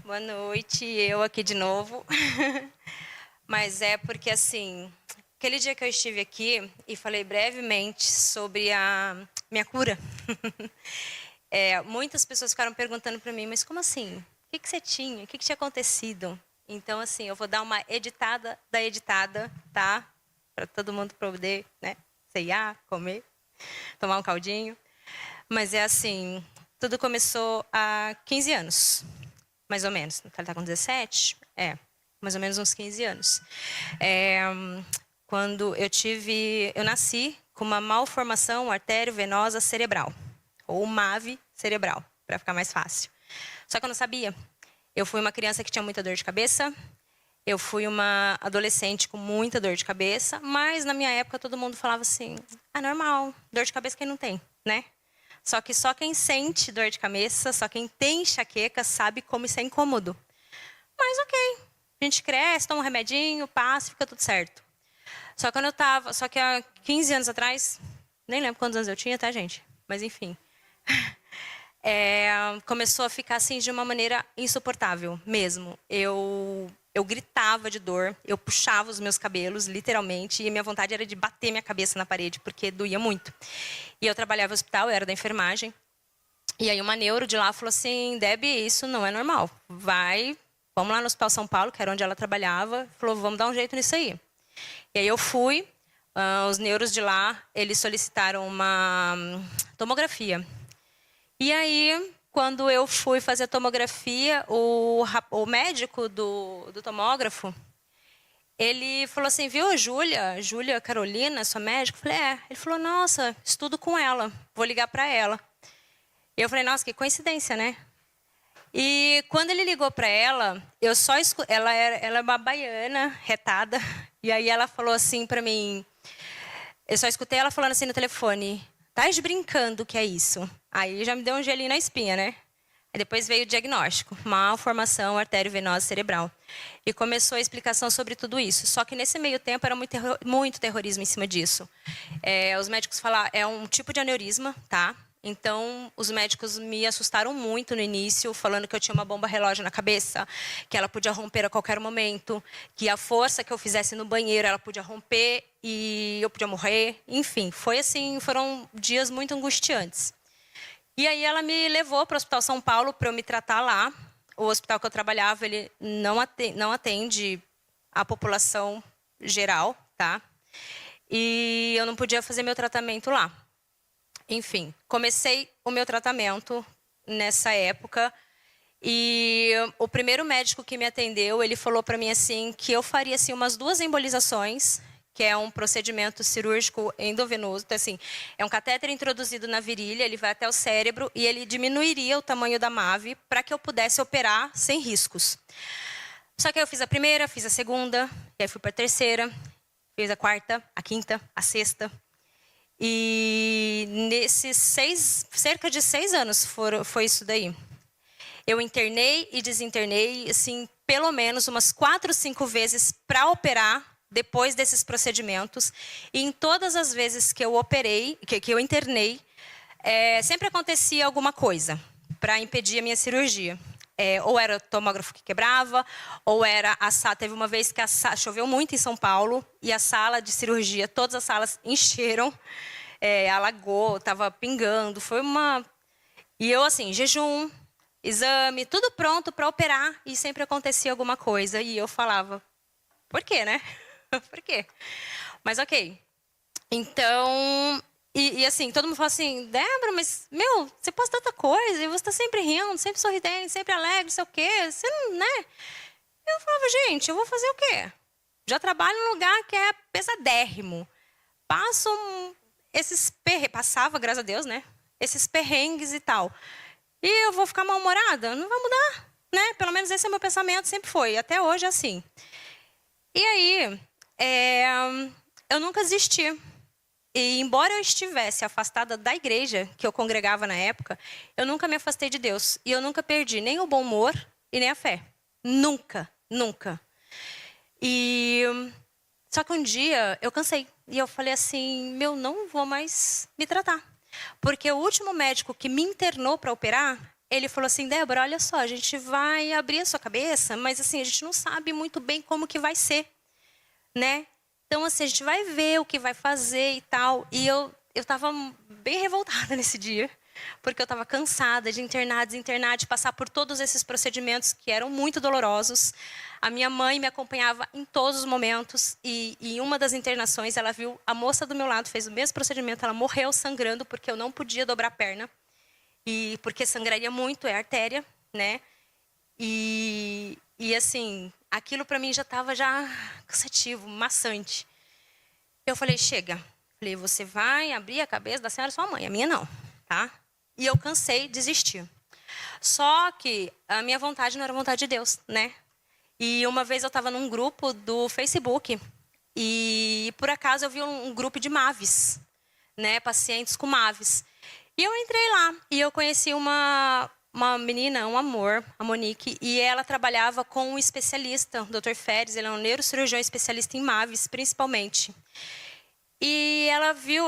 Boa noite, eu aqui de novo. Mas é porque, assim, aquele dia que eu estive aqui e falei brevemente sobre a minha cura, muitas pessoas ficaram perguntando para mim, mas como assim? O que você tinha? O que tinha acontecido? Então, assim, eu vou dar uma editada da editada, tá? Para todo mundo poder, né, ceiar, comer, tomar um caldinho. Mas é assim, tudo começou há 15 anos. Mais ou menos. Ele está com 17? Mais ou menos uns 15 anos. Quando eu nasci com uma malformação artério-venosa cerebral, ou MAVE cerebral, para ficar mais fácil. Só que eu não sabia. Eu fui uma criança que tinha muita dor de cabeça, eu fui uma adolescente com muita dor de cabeça, mas na minha época todo mundo falava assim, normal, dor de cabeça quem não tem, né? Só que só quem sente dor de cabeça, só quem tem enxaqueca sabe como isso é incômodo. Mas ok, a gente cresce, toma um remedinho, passa, fica tudo certo. Só que há 15 anos atrás, nem lembro quantos anos eu tinha, tá, gente? Mas enfim. Começou a ficar assim de uma maneira insuportável mesmo. Eu gritava de dor, eu puxava os meus cabelos, literalmente, e minha vontade era de bater minha cabeça na parede, porque doía muito. E eu trabalhava no hospital, eu era da enfermagem. E aí uma neuro de lá falou assim, Deb, isso não é normal. Vamos lá no Hospital São Paulo, que era onde ela trabalhava, falou, vamos dar um jeito nisso aí. E aí eu fui, os neuros de lá, eles solicitaram uma tomografia. E aí, quando eu fui fazer a tomografia, o médico do tomógrafo, ele falou assim, viu, Júlia Carolina, sua médica? Eu falei, é. Ele falou, nossa, estudo com ela, vou ligar para ela. E eu falei, nossa, que coincidência, né? E quando ele ligou para ela, ela é uma baiana, retada, e aí ela falou assim para mim, eu só escutei ela falando assim no telefone, tá brincando que é isso? Aí já me deu um gelinho na espinha, né? Aí depois veio o diagnóstico, malformação artério-venosa cerebral. E começou a explicação sobre tudo isso. Só que nesse meio tempo era muito terrorismo em cima disso. Os médicos falaram, é um tipo de aneurisma, tá? Então, os médicos me assustaram muito no início, falando que eu tinha uma bomba relógio na cabeça, que ela podia romper a qualquer momento, que a força que eu fizesse no banheiro, ela podia romper e eu podia morrer. Enfim, foram dias muito angustiantes. E aí ela me levou para o Hospital São Paulo para eu me tratar lá. O hospital que eu trabalhava, ele não atende a população geral, tá? E eu não podia fazer meu tratamento lá. Enfim, comecei o meu tratamento nessa época e o primeiro médico que me atendeu, ele falou para mim assim que eu faria assim umas 2 embolizações, que é um procedimento cirúrgico endovenoso, então, assim, é um catéter introduzido na virilha, ele vai até o cérebro e ele diminuiria o tamanho da MAVE para que eu pudesse operar sem riscos. Só que aí eu fiz a primeira, fiz a segunda, e aí fui para a terceira, fiz a quarta, a quinta, a sexta. E nesses cerca de 6 anos foi isso daí. Eu internei e desinternei, assim, pelo menos umas 4, 5 vezes para operar depois desses procedimentos. E em todas as vezes que eu operei, que eu internei, sempre acontecia alguma coisa para impedir a minha cirurgia. Ou era o tomógrafo que quebrava, ou era a sala. Teve uma vez que choveu muito em São Paulo e a sala de cirurgia, todas as salas encheram, alagou, estava pingando. E eu, assim, jejum, exame, tudo pronto para operar e sempre acontecia alguma coisa. E eu falava, por quê, né? Por quê? Mas ok. Então, assim, todo mundo fala assim, Débora, mas, você posta tanta coisa, e você está sempre rindo, sempre sorridente, sempre alegre, não sei o quê, você não, né? Eu falava, gente, eu vou fazer o quê? Já trabalho num lugar que é pesadérrimo. Passava, graças a Deus, né? Esses perrengues e tal. E eu vou ficar mal-humorada? Não vai mudar, né? Pelo menos esse é o meu pensamento, sempre foi, até hoje é assim. E aí, eu nunca desisti. E embora eu estivesse afastada da igreja que eu congregava na época, eu nunca me afastei de Deus. E eu nunca perdi nem o bom humor e nem a fé. Nunca, nunca. Só que um dia eu cansei. E eu falei assim, não vou mais me tratar. Porque o último médico que me internou para operar, ele falou assim, Débora, olha só, a gente vai abrir a sua cabeça, mas assim, a gente não sabe muito bem como que vai ser, né? Então, assim, a gente vai ver o que vai fazer e tal. E eu estava bem revoltada nesse dia, porque eu estava cansada de internar, desinternar, de passar por todos esses procedimentos que eram muito dolorosos. A minha mãe me acompanhava em todos os momentos. E em uma das internações, ela viu a moça do meu lado, fez o mesmo procedimento, ela morreu sangrando, porque eu não podia dobrar a perna. E porque sangraria muito, é artéria, né? E assim, aquilo para mim já estava cansativo, maçante. Eu falei, chega. Falei, você vai abrir a cabeça da senhora e sua mãe, a minha não, tá? E eu cansei, desisti. Só que a minha vontade não era vontade de Deus, né? E uma vez eu estava num grupo do Facebook e por acaso eu vi um grupo de MAVES, né? Pacientes com MAVES. E eu entrei lá e eu conheci uma menina, um amor, a Monique, e ela trabalhava com um especialista, o Dr. Feres, ele é um neurocirurgião especialista em MAVES, principalmente. E ela viu,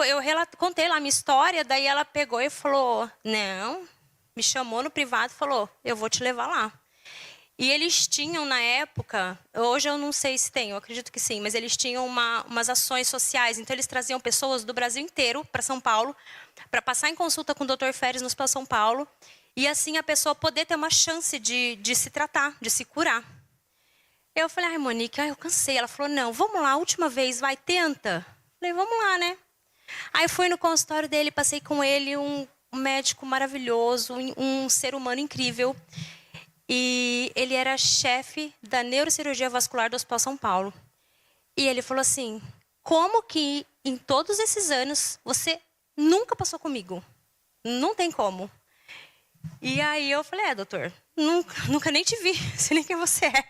contei lá a minha história, daí ela pegou e falou, não, me chamou no privado e falou, eu vou te levar lá. E eles tinham, na época, hoje eu não sei se tem, eu acredito que sim, mas eles tinham umas ações sociais. Então, eles traziam pessoas do Brasil inteiro para São Paulo, para passar em consulta com o Dr. Feres no Hospital São Paulo, e assim a pessoa poder ter uma chance de se tratar, de se curar. Eu falei, ai, Monique, eu cansei. Ela falou, não, vamos lá, última vez, vai, tenta. Eu falei, vamos lá, né? Aí fui no consultório dele, passei com ele, um médico maravilhoso, um ser humano incrível. E ele era chefe da neurocirurgia vascular do Hospital São Paulo. E ele falou assim, como que em todos esses anos você nunca passou comigo? Não tem como. E aí eu falei, doutor, nunca nem te vi, sei nem quem você é.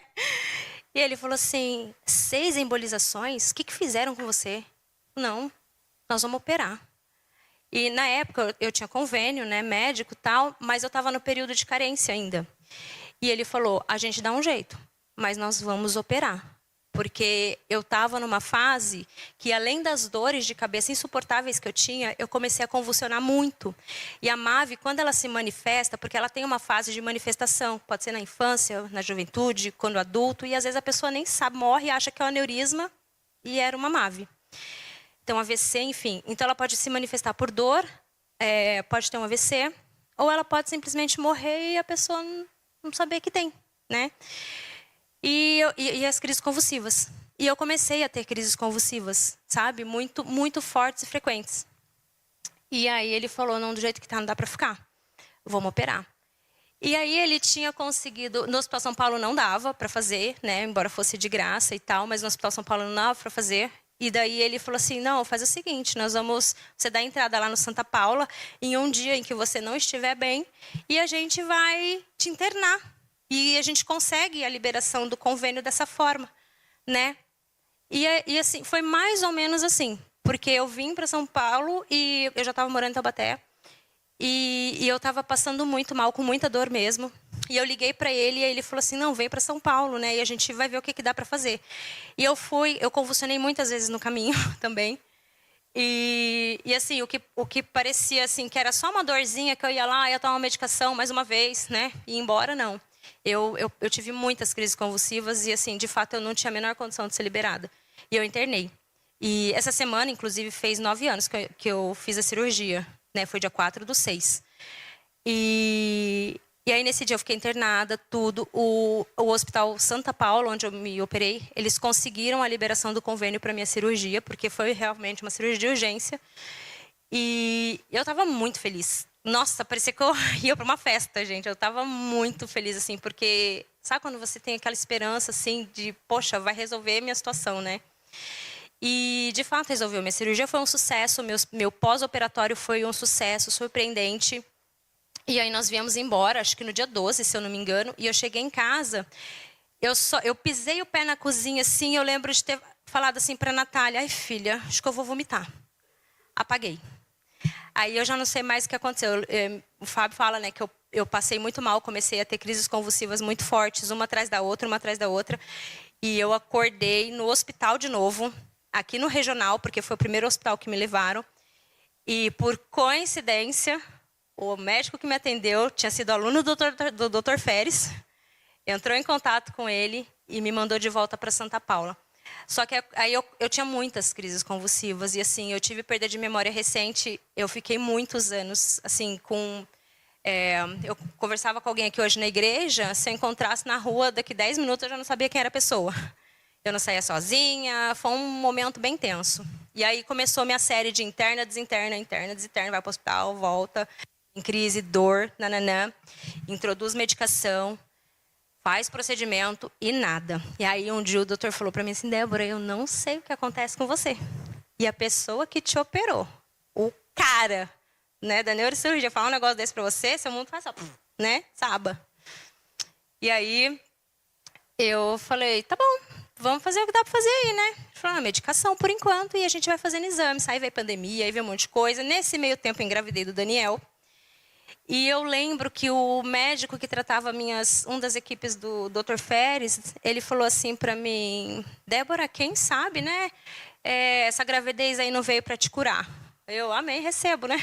E ele falou assim, 6 embolizações? O que fizeram com você? Não, nós vamos operar. E na época eu tinha convênio, né, médico e tal, mas eu estava no período de carência ainda. E ele falou, a gente dá um jeito, mas nós vamos operar. Porque eu estava numa fase que, além das dores de cabeça insuportáveis que eu tinha, eu comecei a convulsionar muito. E a MAVE, quando ela se manifesta, porque ela tem uma fase de manifestação, pode ser na infância, na juventude, quando adulto, e às vezes a pessoa nem sabe, morre e acha que é um aneurisma, e era uma MAVE. Então, AVC, enfim. Então, ela pode se manifestar por dor, pode ter um AVC, ou ela pode simplesmente morrer e a pessoa não saber que tem, né? E as crises convulsivas. E eu comecei a ter crises convulsivas, sabe? Muito, muito fortes e frequentes. E aí ele falou, não, do jeito que tá, não dá para ficar. Vamos operar. E aí ele tinha conseguido, no Hospital São Paulo não dava para fazer, né? Embora fosse de graça e tal, mas no Hospital São Paulo não dava para fazer. E daí ele falou assim, não, faz o seguinte, você dá entrada lá no Santa Paula em um dia em que você não estiver bem e a gente vai te internar. E a gente consegue a liberação do convênio dessa forma, né? E assim, foi mais ou menos assim, porque eu vim para São Paulo e eu já estava morando em Taubaté e eu estava passando muito mal, com muita dor mesmo. E eu liguei para ele e ele falou assim, não, vem para São Paulo, né? E a gente vai ver o que dá para fazer. E eu convulsionei muitas vezes no caminho também. E assim, o que parecia assim, que era só uma dorzinha, que eu ia lá, ia tomar uma medicação mais uma vez, né? E ir embora, não. Eu tive muitas crises convulsivas e, assim, de fato, eu não tinha a menor condição de ser liberada. E eu internei. E essa semana, inclusive, fez 9 anos que eu fiz a cirurgia, né? Foi dia 4/6. E aí, nesse dia, eu fiquei internada, tudo. O Hospital Santa Paula, onde eu me operei, eles conseguiram a liberação do convênio para minha cirurgia, porque foi realmente uma cirurgia de urgência. E eu estava muito feliz. Nossa, parecia que eu ia para uma festa, gente. Eu estava muito feliz, assim, porque... Sabe quando você tem aquela esperança, assim, de... Poxa, vai resolver minha situação, né? E, de fato, resolveu. Minha cirurgia foi um sucesso. Meu pós-operatório foi um sucesso surpreendente. E aí nós viemos embora, acho que no dia 12, se eu não me engano. E eu cheguei em casa. Eu pisei o pé na cozinha, assim. Eu lembro de ter falado assim para a Natália. Ai, filha, acho que eu vou vomitar. Apaguei. Aí eu já não sei mais o que aconteceu. O Fábio fala, né, que eu passei muito mal, comecei a ter crises convulsivas muito fortes, uma atrás da outra, uma atrás da outra. E eu acordei no hospital de novo, aqui no regional, porque foi o primeiro hospital que me levaram. E por coincidência, O médico que me atendeu tinha sido aluno do Dr. Feres, entrou em contato com ele e me mandou de volta para Santa Paula. Só que aí eu tinha muitas crises convulsivas e assim, eu tive perda de memória recente. Eu fiquei muitos anos assim com eu conversava com alguém aqui hoje na igreja, se eu encontrasse na rua daqui 10 minutos eu já não sabia quem era a pessoa. Eu não saía sozinha, foi um momento bem tenso. E aí começou minha série de interna, desinterna, interna, desinterna, vai para o hospital, volta, em crise, dor, nananã, introduz medicação, faz procedimento e nada. E aí um dia o doutor falou para mim assim, Débora, eu não sei o que acontece com você. E a pessoa que te operou, o cara, né, da neurocirurgia, falar um negócio desse para você, seu mundo faz só, né, saba. E aí eu falei, tá bom, vamos fazer o que dá para fazer aí, né? Ele falou, medicação por enquanto e a gente vai fazendo exames. Aí veio pandemia, aí veio um monte de coisa. Nesse meio tempo eu engravidei do Daniel. E eu lembro que o médico que tratava uma das equipes do Dr. Feres, ele falou assim para mim, Débora, quem sabe, né? Essa gravidez aí não veio para te curar. Eu, amém, recebo, né?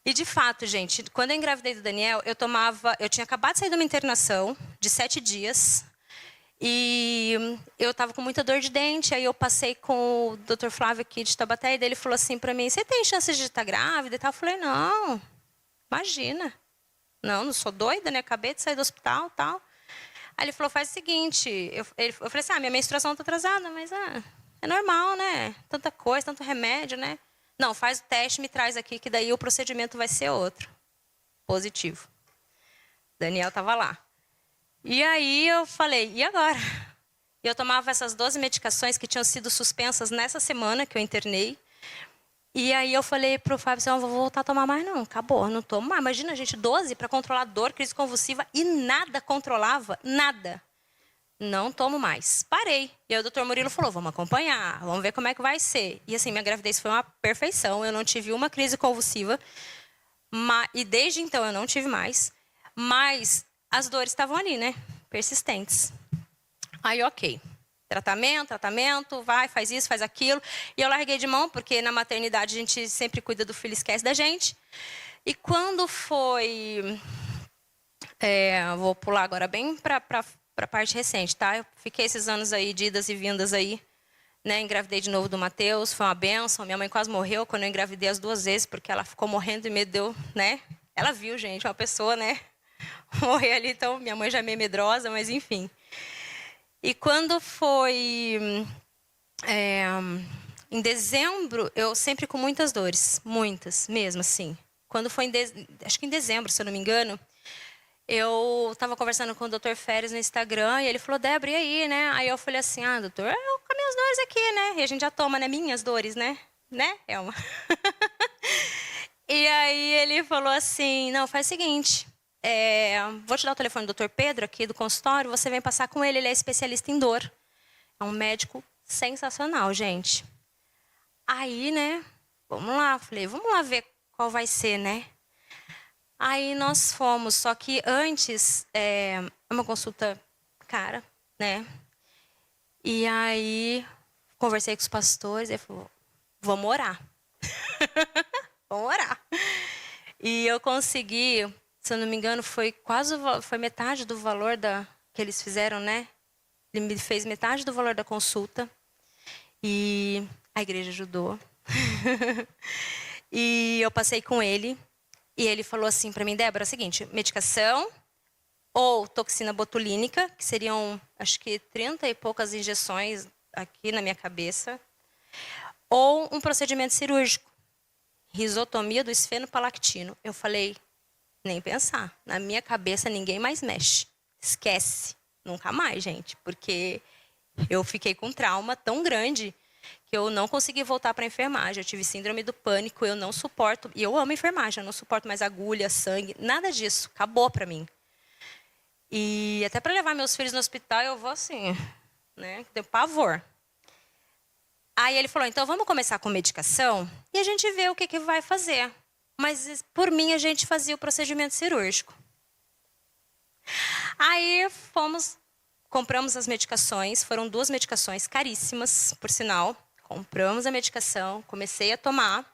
E de fato, gente, quando eu engravidei do Daniel, eu tinha acabado de sair de uma internação de 7 dias. E eu estava com muita dor de dente, aí eu passei com o Dr. Flávio aqui de Taubaté, e ele falou assim para mim, você tem chances de estar grávida e tal? Eu falei, não, imagina. Não sou doida, né? Acabei de sair do hospital e tal. Aí ele falou, faz o seguinte, eu falei assim, minha menstruação está atrasada, mas é normal, né? Tanta coisa, tanto remédio, né? Não, faz o teste, me traz aqui, que daí o procedimento vai ser outro. Positivo. Daniel estava lá. E aí eu falei, e agora? Eu tomava essas 12 medicações que tinham sido suspensas nessa semana que eu internei. E aí eu falei pro Fábio, assim, não vou voltar a tomar mais não, acabou, não tomo mais. Imagina, gente, 12 para controlar dor, crise convulsiva e nada controlava, nada. Não tomo mais. Parei. E aí o doutor Murilo falou, vamos acompanhar, vamos ver como é que vai ser. E assim, minha gravidez foi uma perfeição, eu não tive uma crise convulsiva. E desde então eu não tive mais. Mas as dores estavam ali, né? Persistentes. Aí, ok. Tratamento, vai, faz isso, faz aquilo. E eu larguei de mão, porque na maternidade a gente sempre cuida do filho e esquece da gente. E quando foi... vou pular agora bem para a parte recente, tá? Eu fiquei esses anos aí, de idas e vindas aí, né? Engravidei de novo do Matheus, foi uma benção. Minha mãe quase morreu quando eu engravidei as 2 vezes, porque ela ficou morrendo de medo, deu, né? Ela viu, gente, uma pessoa, né? Morrer ali, então minha mãe já é meio medrosa, mas enfim. E quando foi em dezembro, eu sempre com muitas dores, muitas, mesmo assim. Quando foi acho que em dezembro, se eu não me engano, eu estava conversando com o Dr. Feres no Instagram e ele falou, Débora, e aí, né? Aí eu falei assim, doutor, eu com as minhas dores aqui, né? E a gente já toma, né? Minhas dores, né? Né, Elma? E aí ele falou assim, não, faz o seguinte, vou te dar o telefone do Dr. Pedro aqui do consultório, você vem passar com ele é especialista em dor. É um médico sensacional, gente. Aí, né, vamos lá, falei, vamos lá ver qual vai ser, né? Aí nós fomos, só que antes, é uma consulta cara, né? E aí, conversei com os pastores, ele falou, vamos orar. Vamos orar. E eu consegui, se eu não me engano, foi metade do valor que eles fizeram, né? Ele me fez metade do valor da consulta. E a igreja ajudou. E eu passei com ele. E ele falou assim para mim, Débora, é o seguinte, medicação ou toxina botulínica, que seriam, acho que 30 e poucas injeções aqui na minha cabeça, ou um procedimento cirúrgico, risotomia do esfenopalactino. Eu falei, nem pensar. Na minha cabeça, ninguém mais mexe. Esquece. Nunca mais, gente. Porque eu fiquei com um trauma tão grande que eu não consegui voltar para a enfermagem. Eu tive síndrome do pânico, eu não suporto. E eu amo enfermagem, eu não suporto mais agulha, sangue, nada disso. Acabou para mim. E até para levar meus filhos no hospital, eu vou assim, né? Tenho pavor. Aí ele falou, então vamos começar com medicação e a gente vê o que vai fazer. Mas por mim a gente fazia o procedimento cirúrgico. Aí compramos as medicações, foram 2 medicações caríssimas, por sinal. Compramos a medicação, comecei a tomar.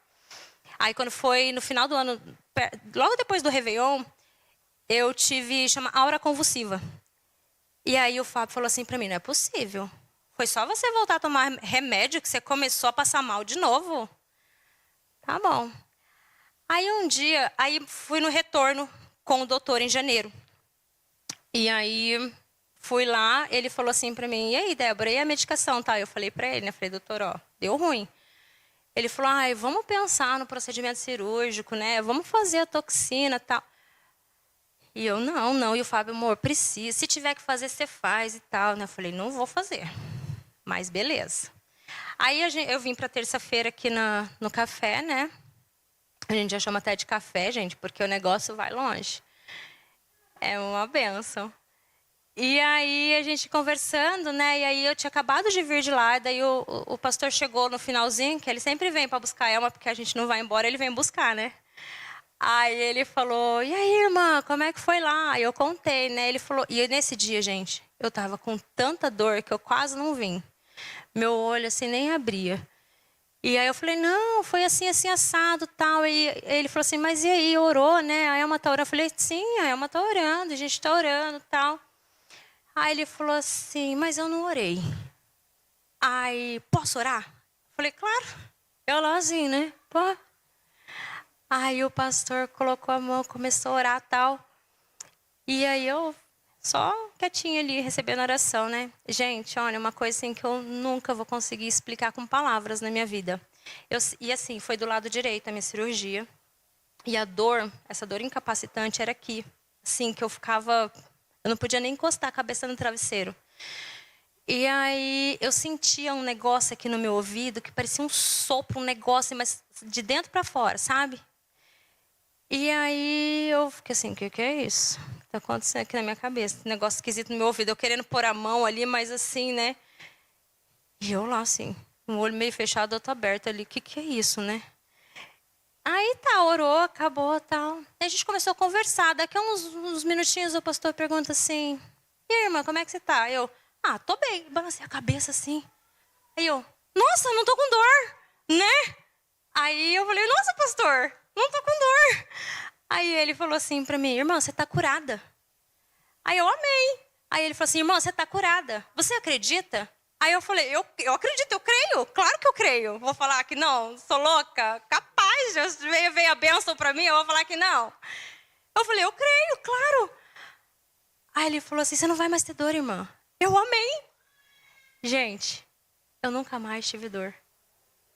Aí quando foi no final do ano logo depois do Réveillon, eu tive, chama aura convulsiva. E aí o Fábio falou assim pra mim, não é possível. Foi só você voltar a tomar remédio que você começou a passar mal de novo? Tá bom. Aí um dia, fui no retorno com o doutor em janeiro. E aí fui lá, ele falou assim pra mim, e aí, Débora, e a medicação, tá? Eu falei pra ele, né? Falei, doutor, ó, deu ruim. Ele falou, ai, vamos pensar no procedimento cirúrgico, né? Vamos fazer a toxina e tal. E eu, não. E o Fábio, amor, precisa. Se tiver que fazer, você faz e tal. Eu falei, não vou fazer. Mas beleza. Aí eu vim para terça-feira aqui no café, né? A gente já chama até de café, gente, porque o negócio vai longe. É uma benção. E aí a gente conversando, né? E aí eu tinha acabado de vir de lá. Daí o pastor chegou no finalzinho, que ele sempre vem para buscar a Elma, porque a gente não vai embora, ele vem buscar, né? Aí ele falou, e aí, irmã, como é que foi lá? Aí eu contei, né? Ele falou, e nesse dia, gente, eu tava com tanta dor que eu quase não vim. Meu olho, assim, nem abria. E aí eu falei, não, foi assim, assim, assado, tal. E ele falou assim, mas e aí, orou, né? A Elma tá orando. Eu falei, sim, a Elma tá orando, a gente tá orando, tal. Aí ele falou assim, mas eu não orei. Aí, posso orar? Eu falei, claro. Eu lá assim, né? Pô. Aí o pastor colocou a mão, começou a orar e tal. E aí eu só quietinha ali, recebendo oração, né? Gente, olha, uma coisa assim que eu nunca vou conseguir explicar com palavras na minha vida. E assim, foi do lado direito a minha cirurgia. E a dor, essa dor incapacitante era aqui. Assim, que eu não podia nem encostar a cabeça no travesseiro. E aí eu sentia um negócio aqui no meu ouvido que parecia um sopro, um negócio, mas de dentro para fora, sabe? E aí eu fiquei assim, o que é isso? Tá acontecendo aqui na minha cabeça, um negócio esquisito no meu ouvido, eu querendo pôr a mão ali, mas assim, né? E eu lá assim, um olho meio fechado, outro aberto ali, o que é isso, né? Aí tá, orou, acabou, tal. Aí a gente começou a conversar, daqui a uns minutinhos o pastor pergunta assim, e aí, irmã, como é que você tá? Eu, tô bem, balancei a cabeça assim. Aí eu, nossa, não tô com dor, né? Aí eu falei, nossa, pastor, não tô com dor. Aí ele falou assim pra mim, irmã, você tá curada. Aí eu amei. Aí ele falou assim, irmã, você tá curada. Você acredita? Aí eu falei, eu acredito, eu creio. Claro que eu creio. Vou falar que não, sou louca. Capaz, veio a bênção pra mim, eu vou falar que não. Eu falei, eu creio, claro. Aí ele falou assim, você não vai mais ter dor, irmã. Eu amei. Gente, eu nunca mais tive dor.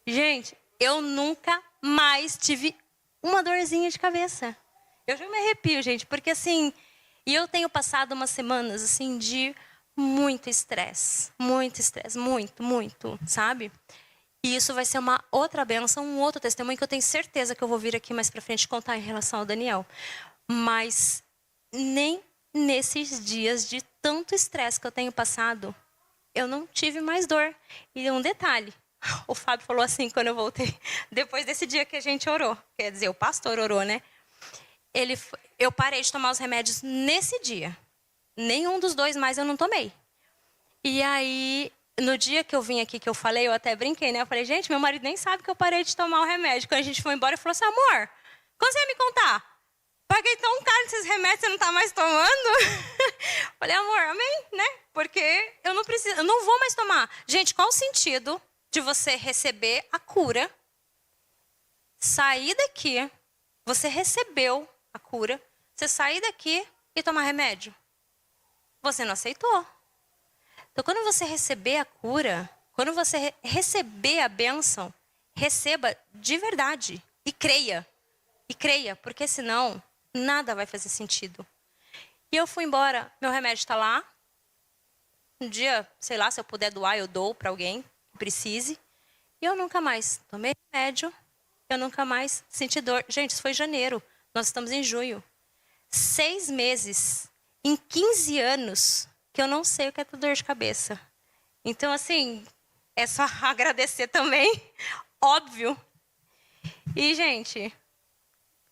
Gente, eu nunca mais tive uma dorzinha de cabeça. Eu já me arrepio, gente, porque assim, e eu tenho passado umas semanas assim de muito estresse, muito, sabe? E isso vai ser uma outra bênção, um outro testemunho que eu tenho certeza que eu vou vir aqui mais pra frente contar em relação ao Daniel. Mas nem nesses dias de tanto estresse que eu tenho passado, eu não tive mais dor. E um detalhe, o Fábio falou assim quando eu voltei, depois desse dia que a gente orou, quer dizer, o pastor orou, né? Eu parei de tomar os remédios nesse dia. Nenhum dos dois mais eu não tomei. E aí, no dia que eu vim aqui, que eu falei, eu até brinquei, né? Eu falei, gente, meu marido nem sabe que eu parei de tomar o remédio. Quando a gente foi embora, ele falou assim, amor, quando você ia me contar? Paguei tão caro esses remédios, você não tá mais tomando? Falei, amor, amém, né? Porque eu não preciso, eu não vou mais tomar. Gente, qual o sentido de você receber a cura, sair daqui, você recebeu a cura, você sair daqui e tomar remédio? Você não aceitou. Então, quando você receber a cura, quando você receber a bênção, receba de verdade e creia. E creia, porque senão nada vai fazer sentido. E eu fui embora, meu remédio está lá. Um dia, sei lá, se eu puder doar, eu dou para alguém que precise. E eu nunca mais tomei remédio, eu nunca mais senti dor. Gente, isso foi janeiro, nós estamos em junho. 6 meses, em 15 anos, que eu não sei o que é ter dor de cabeça. Então, assim, é só agradecer também, óbvio. E, gente,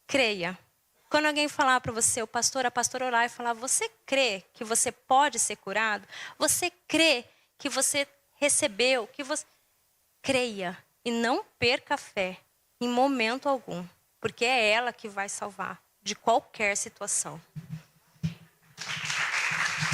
creia. Quando alguém falar para você, o pastor, a pastora orar e falar, você crê que você pode ser curado? Você crê que você recebeu? Que você... Creia e não perca a fé em momento algum. porque é ela que vai salvar de qualquer situação.